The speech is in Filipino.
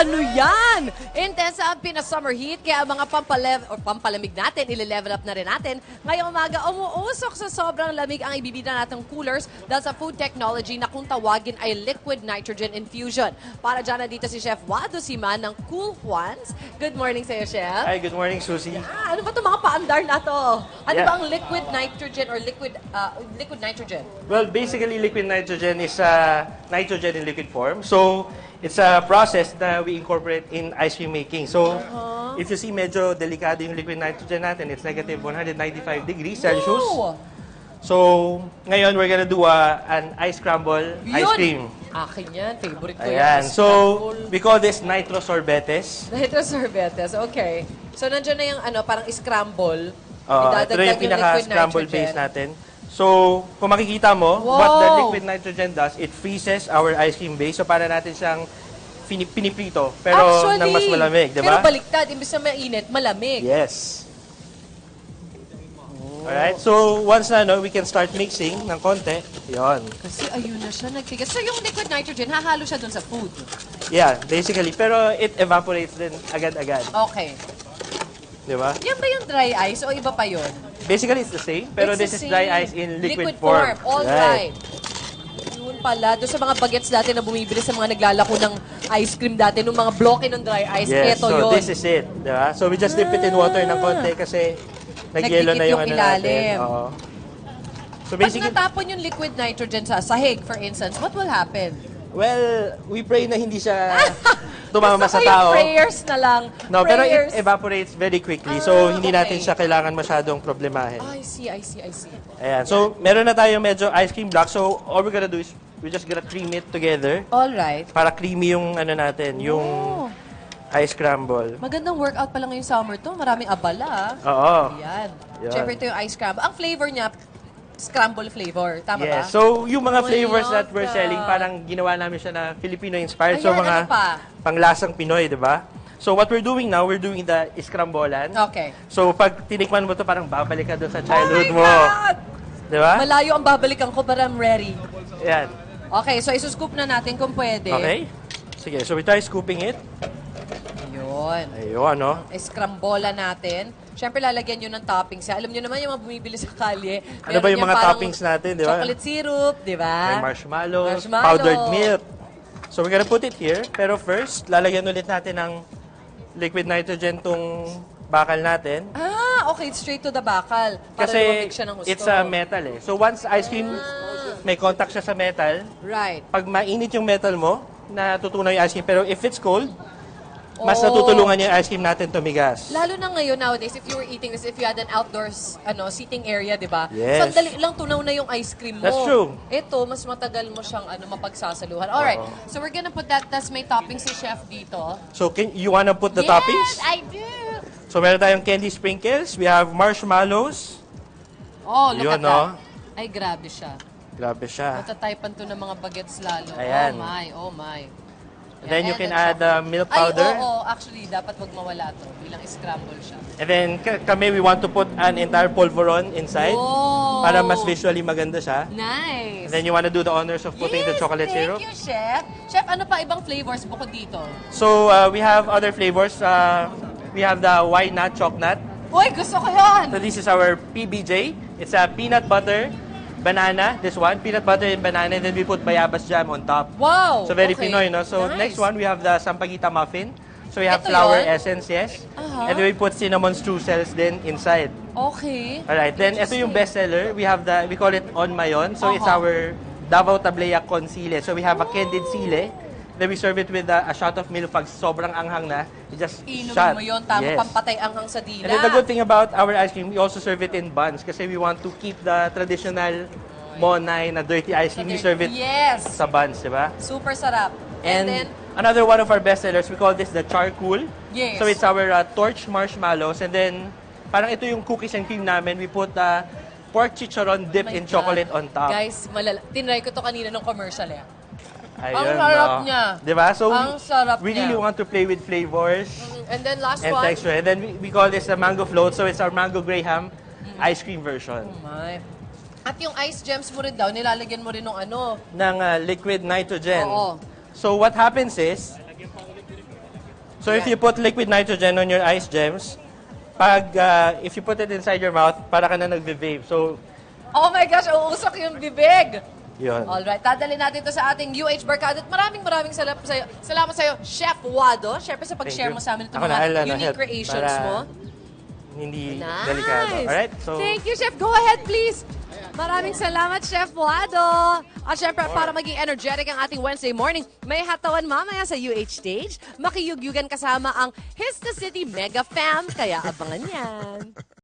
Ano yan? Intense ang pina-summer heat, kaya mga pampalamig natin, ile-level up na rin natin. Ngayong umaga, umuusok sa sobrang lamig ang ibibida natong coolers dahil sa food technology na kung tawagin ay liquid nitrogen infusion. Para dyan na dito si Chef Wado Siman ng Cool Juans. Good morning sa'yo, Chef. Hi, good morning, Susie. Ano ba itong mga paandar na to? Ano ba ang liquid nitrogen or liquid nitrogen? Well, basically, liquid nitrogen is nitrogen in liquid form. So, it's a process na we incorporate in ice cream making. So, if you see medyo delikado yung liquid nitrogen natin, it's negative 195 degrees Celsius. Wow! So, ngayon we're gonna do an ice scramble ice cream. Akin yan. Favorite ko Ayan. yan. So, we call this nitro sorbetes. Nitro sorbetes. Okay. So, nandiyan na yung parang scramble. Ito na yung pinaka-scramble base natin. So, kung makikita mo, what the liquid nitrogen does, it freezes our ice cream base. So, para natin siyang piniprito, pero Actually, nang mas malamig, di ba? Pero baliktad, imbis na mainit, malamig. Yes. Alright, so once na, we can start mixing ng konti. Yon. Kasi ayun na siya, nagtigas. So, yung liquid nitrogen, hahalo siya dun sa food. Yeah, basically. Pero it evaporates din agad-agad. Okay. Di ba? Yan ba yung dry ice o iba pa yun? Basically, it's the same. Pero It's this the is dry same. ice in liquid form. All right. Yun pala. Doon sa mga bagets dati na bumibili sa mga naglalako ng ice cream dati, nung mga bloke ng dry ice, Yes, eto so yun. this is it. Di ba? So we just dip it in water ng konti kasi nag-yellow na yung ano natin. Oo. So Pag basically, natapon yung liquid nitrogen sa sahig, for instance, what will happen? well, we pray na hindi siya tumama Gusto sa ko yung tao. prayers na lang. No, pero Prayers. it evaporates very quickly. So, hindi natin okay. siya kailangan masyadong problemahin. I see. Ayan. So, meron na tayo medyo ice cream block. So, all we're gonna do is we're just gonna cream it together All right. para creamy yung ano natin, yung ice scramble. Magandang workout pala ngayong summer to. Maraming abala. Oo. Yan. Yan. Siyempre ito yung ice scramble. Ang flavor niya, scramble flavor. Tama ba? Yes. So, yung mga Oh, I flavors love that we're that. selling, parang ginawa namin siya na Filipino-inspired. Ayan, So, mga ano pa? panglasang Pinoy, di ba? So, what we're doing now, we're doing the iskrambolan. Okay. So, pag tinikman mo to, parang babalik ka doon sa childhood Oh my mo. God! Di ba? Malayo ang babalikan ko, but I'm ready. Ayan. Okay, so isuscoop na natin kung pwede. Okay? Sige, so we try scooping it. Ayun. Ayun, no? Scrambola natin. Siyempre, lalagyan nyo ng toppings. Alam nyo naman yung mga bumibili sa kalye. Ano ba yung Meron mga parang toppings natin, di ba? Chocolate syrup, di ba? May marshmallows, Marshmallow. powdered milk. So we're gonna put it here. Pero first, lalagyan ulit natin ng liquid nitrogen tong bakal natin. Ah, okay. Straight to the bakal. Para Kasi lumamig siya ng gusto. it's a metal eh. So once ice cream, may contact siya sa metal, Right. pag mainit yung metal mo, natutunaw yung ice cream. Pero if it's cold, mas natutulungan yung ice cream natin tumigas. Lalo na ngayon nowadays, if you were eating this, if you had an outdoors seating area, di ba? Yes. Sandali lang tunaw na yung ice cream mo. That's true. Ito, mas matagal mo siyang mapagsasaluhan. Alright, so we're gonna put that, tas may toppings si Chef dito. So you wanna put the toppings? Yes, I do! So meron tayong candy sprinkles, we have marshmallows. Oh, look at Yun, that. no? Ay, grabe siya. Grabe siya. Matatypan to ng mga bagets lalo. Ayan. Oh my. And then you Yan, can and add milk powder. Ay, oo, actually, dapat wag mawala to. Bilang scramble siya. And then kami, we want to put an entire polvoron inside Oh! para mas visually maganda siya. Nice! And then you want to do the honors of putting the chocolate syrup. Thank you, Chef. Chef, ano pa ibang flavors bukod dito? So we have other flavors. We have the why not chocolate. Uy, gusto ko yan! So this is our PBJ. It's a peanut butter, banana, this one, peanut butter and banana, and then we put bayabas jam on top. Wow! So very okay. Pinoy, no? So Nice. next one, we have the sampaguita muffin. So we have Ito flour yun? essence, yes. Aha. And then we put cinnamon streusels then inside. Okay. Alright, then ito yung bestseller. We have we call it On Mayon. So it's our Davao Tablea con sile. So we have a candied sile. Then we serve it with a shot of milk. Pag sobrang anghang na, you just Inumin shot. mo yun, tama, Yes. pampatay anghang sa dila. And then the good thing about our ice cream, we also serve it in buns kasi we want to keep the traditional monay na dirty ice cream. We serve it Yes! sa buns, di ba? Super sarap. And then, another one of our bestsellers, we call this the charcoal. Yes. So it's our torch marshmallows. And then, parang ito yung cookies and cream namin. We put pork chicharron dipped my in God. chocolate on top. Guys, tinry ko to kanina ng commercial eh. Ayun, ang sarap no? niya. Diba? So, Ang sarap we niya. really want to play with flavors And then last and one. texture. And then we call this the mango float. So it's our mango graham ice cream version. Oh my. At yung ice gems mo rin daw, nilalagyan mo rin ng ano. Ng liquid nitrogen. Oo. So what happens is, So if you put liquid nitrogen on your ice gems, if you put it inside your mouth, para ka na nagve-vape. So, Oh my gosh, uusok yung bibig. yun. Alright, dadalhin natin to sa ating UH Barkada. At maraming salamat sa'yo, Chef Wado. Siyempre sa pag-share Thank you. mo sa amin itong Ako na, mga I'll, unique help creations para mo. Hindi Nice. delikado. Alright? So, Thank you, Chef. Go ahead, please. Maraming salamat, Chef Wado. At syempre, para maging energetic ang ating Wednesday morning, may hatawan mamaya sa UH Stage. Makiyugyugan kasama ang His the City Mega Fam, kaya abangan yan.